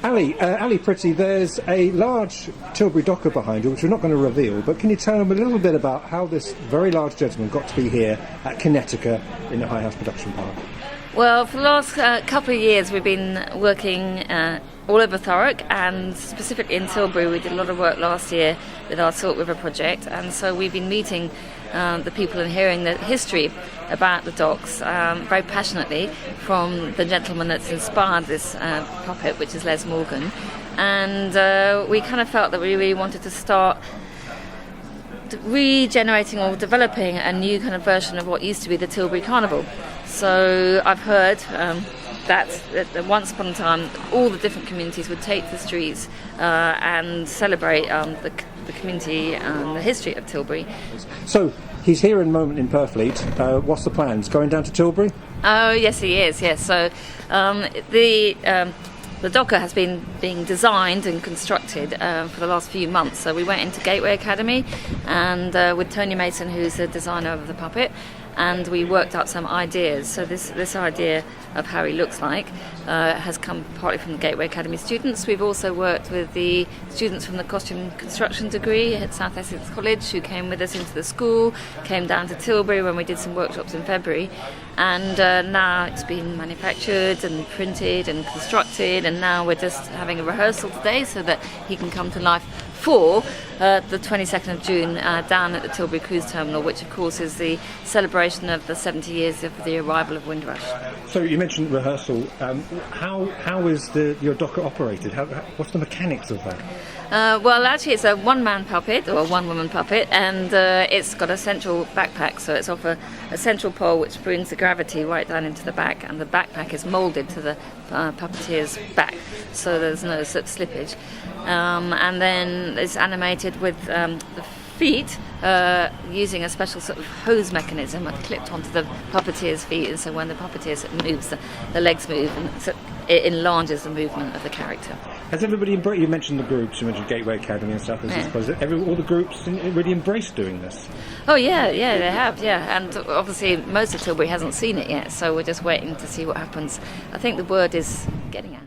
Ali Pretty, there's a large Tilbury Docker behind you, which we're not going to reveal, but can you tell them a little bit about how this very large gentleman got to be here at Connecticut in the High House Production Park? Well, for the last couple of years we've been working all over Thurrock, and specifically in Tilbury. We did a lot of work last year with our Salt River project, and so we've been meeting the people and hearing the history about the docks very passionately from the gentleman that's inspired this puppet, which is Les Morgan. And we kind of felt that we really wanted to start regenerating or developing a new kind of version of what used to be the Tilbury Carnival. So I've heard that once upon a time all the different communities would take the streets and celebrate the community and the history of Tilbury. So he's here in a moment in Purfleet. What's the plans? Going down to Tilbury? Oh yes, he is. Yes. So the Docker has been being designed and constructed for the last few months. So we went into Gateway Academy and with Tony Mason, who's the designer of the puppet, and we worked out some ideas. So this idea of how he looks like has come partly from the Gateway Academy students. We've also worked with the students from the costume construction degree at South Essex College, who came with us into the school, came down to Tilbury when we did some workshops in February, and now it's been manufactured and printed and constructed, and now we're just having a rehearsal today so that he can come to life for the 22nd of June down at the Tilbury Cruise Terminal, which of course is the celebration of the 70 years of the arrival of Windrush. So you mentioned rehearsal. How is your Docker operated? What's the mechanics of that? Well, actually it's a one-man puppet, or a one-woman puppet, and it's got a central backpack, so it's off a central pole which brings the gravity right down into the back, and the backpack is moulded to the puppeteer's back, so there's no sort of slippage. And then it's animated with the feet using a special sort of hose mechanism clipped onto the puppeteer's feet, and so when the puppeteer moves, the legs move, and so it enlarges the movement of the character. Has everybody embraced? You mentioned the groups. You mentioned Gateway Academy and stuff. All the groups really embraced doing this? Oh yeah, they have, yeah. And obviously most of Tilbury hasn't seen it yet, so we're just waiting to see what happens. I think the word is getting out.